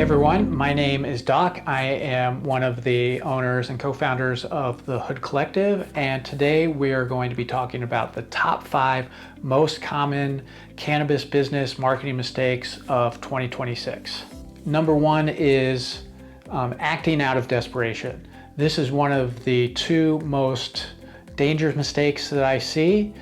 everyone, my name is Doc. I am one of the owners and co-founders of the Hood Collective, and today we are going to be talking about the top 5 most common cannabis business marketing mistakes of 2026. Number 1 is acting out of desperation. This is one of the 2 most dangerous mistakes that I see.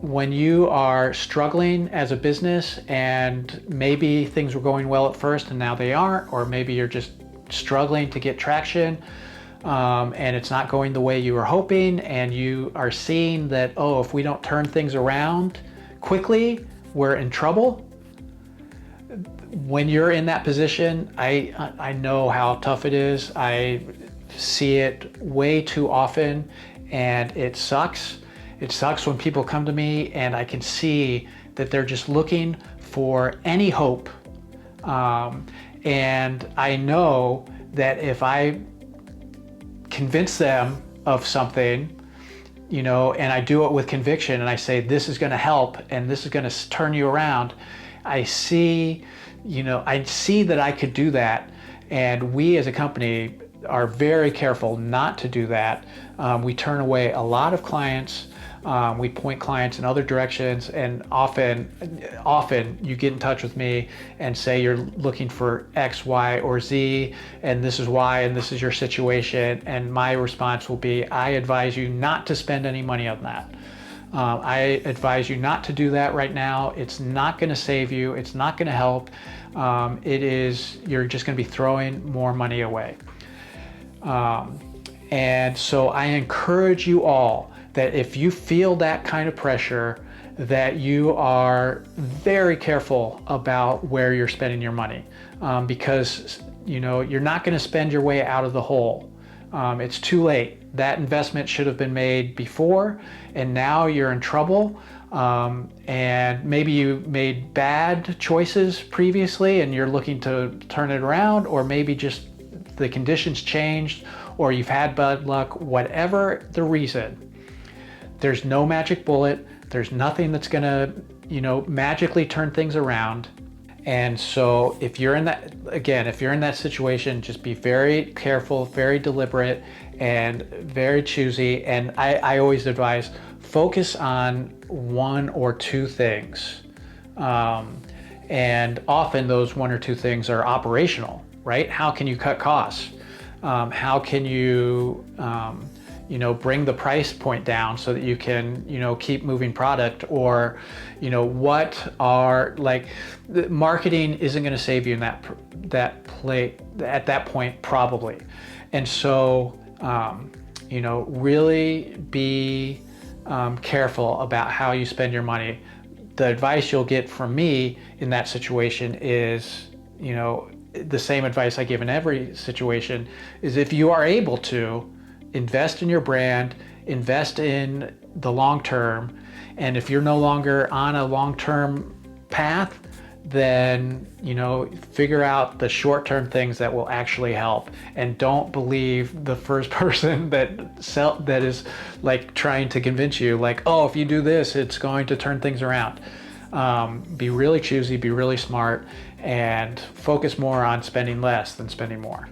When you are struggling as a business and maybe things were going well at first and now they aren't, or maybe you're just struggling to get traction and it's not going the way you were hoping, and you are seeing that, oh, if we don't turn things around quickly, we're in trouble. When you're in that position, I know how tough it is. I see it way too often and it sucks. It sucks when people come to me and I can see that they're just looking for any hope. And I know that if I convince them of something, and I do it with conviction and I say, this is gonna help and this is gonna turn you around, I see that I could do that. And we as a company are very careful not to do that. We turn away a lot of clients. We point clients in other directions, and often you get in touch with me and say you're looking for X, Y, or Z, and this is why, and this is your situation. And my response will be, I advise you not to spend any money on that. I advise you not to do that right now. It's not going to save you. It's not going to help. You're just going to be throwing more money away. And so I encourage you all that if you feel that kind of pressure, that you are very careful about where you're spending your money, because you're not going to spend your way out of the hole. It's too late. That investment should have been made before, and now you're in trouble. And maybe you made bad choices previously and you're looking to turn it around, or maybe just the conditions changed, or you've had bad luck. Whatever the reason, there's no magic bullet. There's nothing that's gonna, magically turn things around. And so if you're in that situation, just be very careful, very deliberate, and very choosy. And I always advise, focus on 1 or 2 things. And often those 1 or 2 things are operational, right? How can you cut costs? How can you, bring the price point down so that you can, keep moving product? Or, the marketing isn't going to save you in at that point, probably. And so, really be careful about how you spend your money. The advice you'll get from me in that situation is, the same advice I give in every situation, is if you are able to, invest in your brand, invest in the long term. And if you're no longer on a long-term path, then, figure out the short-term things that will actually help. And don't believe the first person that is like trying to convince you, like, oh, if you do this, it's going to turn things around. Be really choosy, be really smart, and focus more on spending less than spending more.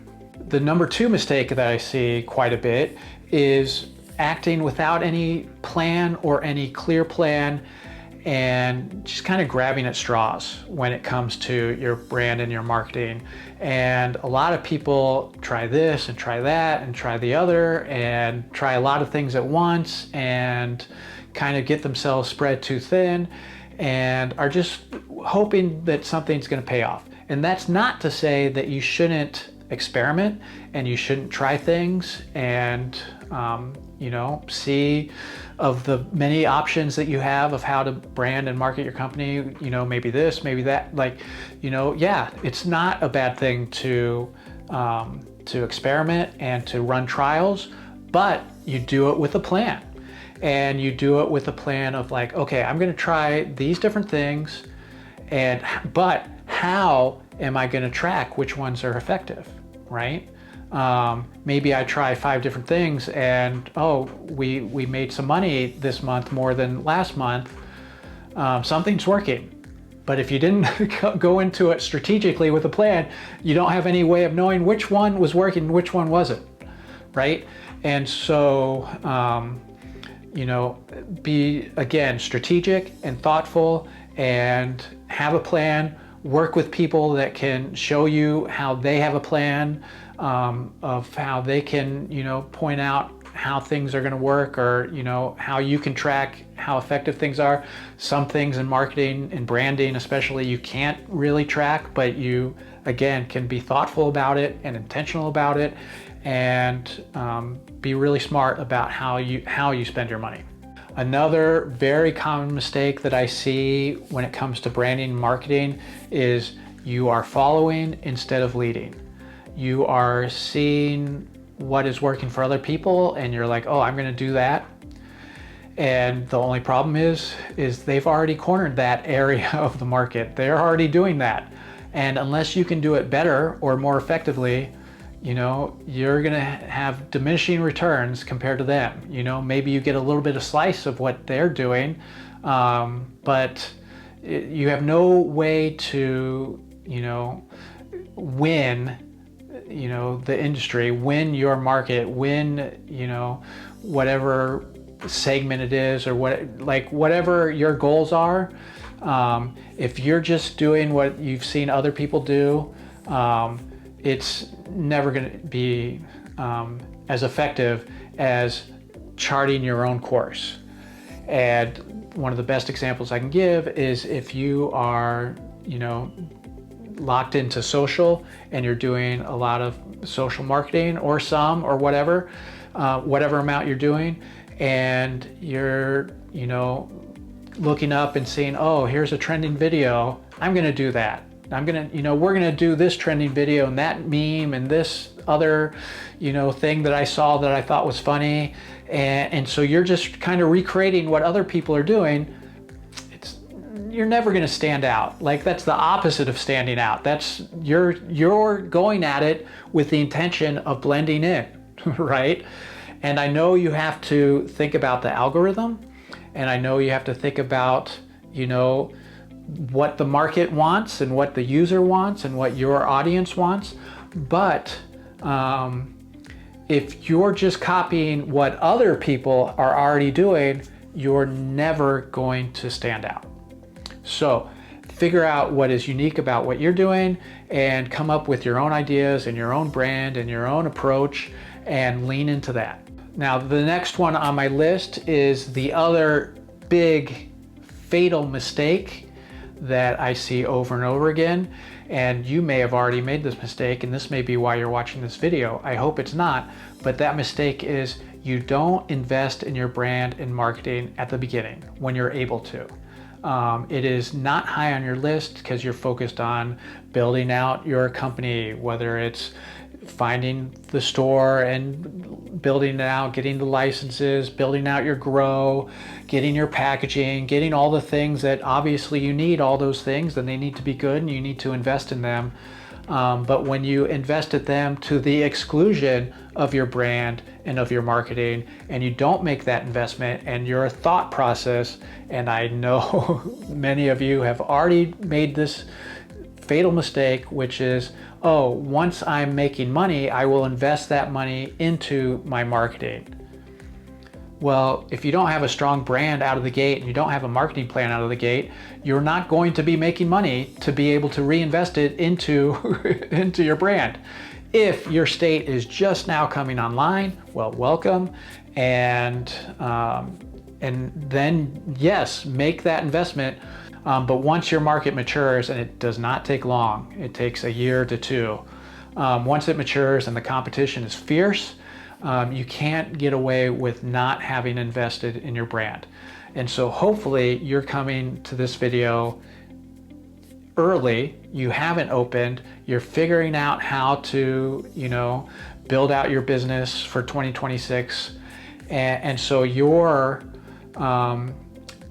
The number 2 mistake that I see quite a bit is acting without any plan or any clear plan, and just kind of grabbing at straws when it comes to your brand and your marketing. And a lot of people try this and try that and try the other and try a lot of things at once and kind of get themselves spread too thin and are just hoping that something's going to pay off. And that's not to say that you shouldn't experiment and you shouldn't try things and see of the many options that you have of how to brand and market your company, maybe this, maybe that, it's not a bad thing to experiment and to run trials, but you do it with a plan. And you do it with a plan of like, okay, I'm going to try these different things, but how am I going to track which ones are effective, right? Maybe I try 5 different things and, we made some money this month more than last month. Something's working. But if you didn't go into it strategically with a plan, you don't have any way of knowing which one was working and which one wasn't, right? And so, be, again, strategic and thoughtful and have a plan. Work with people that can show you how they have a plan, of how they can, point out how things are going to work, or how you can track how effective things are. Some things in marketing and branding especially you can't really track, but you again can be thoughtful about it and intentional about it, and be really smart about how you spend your money. Another very common mistake that I see when it comes to branding and marketing is you are following instead of leading. You are seeing what is working for other people and you're like, oh, I'm going to do that. And the only problem is they've already cornered that area of the market. They're already doing that. And unless you can do it better or more effectively, you're going to have diminishing returns compared to them. Maybe you get a little bit of slice of what they're doing, but you have no way to, win, the industry, win your market, win, whatever segment it is, or whatever your goals are. If you're just doing what you've seen other people do, it's never going to be as effective as charting your own course. And one of the best examples I can give is if you are, locked into social and you're doing a lot of social marketing or whatever amount you're doing, and you're, looking up and seeing, oh, here's a trending video, I'm going to do that. we're going to do this trending video and that meme and this other, thing that I saw that I thought was funny. And so you're just kind of recreating what other people are doing. You're never going to stand out. That's the opposite of standing out. You're going at it with the intention of blending in, right? And I know you have to think about the algorithm, and I know you have to think about, what the market wants and what the user wants and what your audience wants. But if you're just copying what other people are already doing, you're never going to stand out. So figure out what is unique about what you're doing and come up with your own ideas and your own brand and your own approach and lean into that. Now, the next one on my list is the other big fatal mistake that I see over and over again. And you may have already made this mistake, and this may be why you're watching this video. I hope it's not, but that mistake is you don't invest in your brand and marketing at the beginning when you're able to. It is not high on your list because you're focused on building out your company, whether it's finding the store and building it out, getting the licenses, building out your grow, getting your packaging, getting all the things that obviously you need, all those things, and they need to be good and you need to invest in them. But when you invest at them to the exclusion of your brand and of your marketing, and you don't make that investment and your thought process, and I know many of you have already made this fatal mistake, which is, oh, once I'm making money, I will invest that money into my marketing. Well, if you don't have a strong brand out of the gate and you don't have a marketing plan out of the gate, you're not going to be making money to be able to reinvest it into, into your brand. If your state is just now coming online, well, welcome. And then, yes, make that investment. But once your market matures, and it does not take long, it takes a year to two. Once it matures and the competition is fierce, you can't get away with not having invested in your brand. And so hopefully you're coming to this video early, you haven't opened, you're figuring out how to, build out your business for 2026. And so you're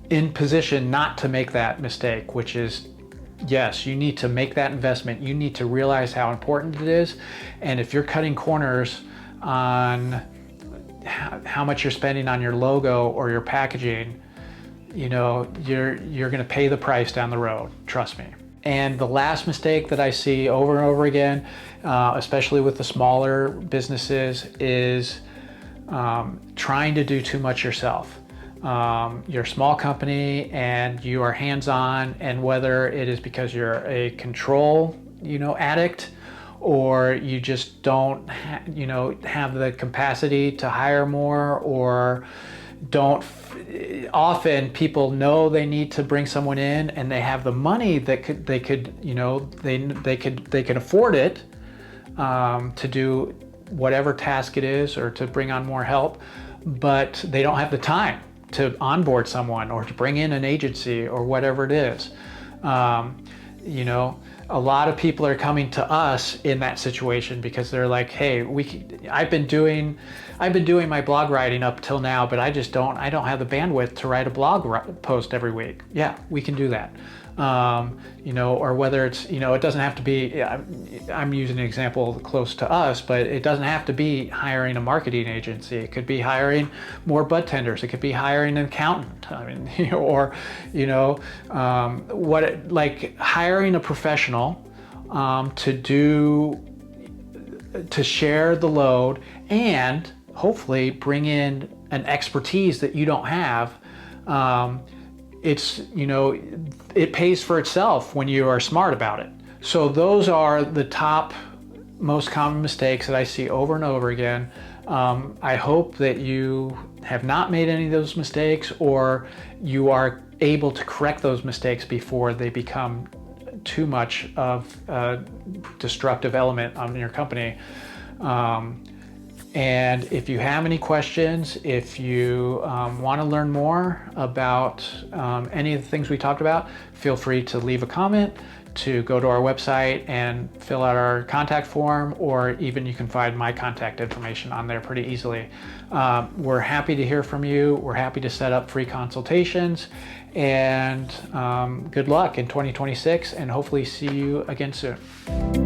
in position not to make that mistake, which is, yes, you need to make that investment. You need to realize how important it is. And if you're cutting corners on how much you're spending on your logo or your packaging, you're going to pay the price down the road. Trust me. And the last mistake that I see over and over again, especially with the smaller businesses, is trying to do too much yourself. You're a small company and you are hands-on, and whether it is because you're a control, addict, or you just don't, have the capacity to hire more, or often people know they need to bring someone in and they have the money that they could afford it to do whatever task it is, or to bring on more help, but they don't have the time to onboard someone or to bring in an agency or whatever it is. A lot of people are coming to us in that situation because they're like, hey, I've been doing my blog writing up till now, but I don't have the bandwidth to write a blog post every week. Yeah, we can do that. Or whether it's, it doesn't have to be, I'm using an example close to us, but it doesn't have to be hiring a marketing agency. It could be hiring more bud tenders. It could be hiring an accountant. Hiring a professional to share the load and hopefully bring in an expertise that you don't have. It pays for itself when you are smart about it. So those are the top most common mistakes that I see over and over again. I hope that you have not made any of those mistakes, or you are able to correct those mistakes before they become too much of a destructive element on your company. And if you have any questions, if you want to learn more about any of the things we talked about, feel free to leave a comment, to go to our website and fill out our contact form, or even you can find my contact information on there pretty easily. We're happy to hear from you. We're happy to set up free consultations, and good luck in 2026, and hopefully see you again soon.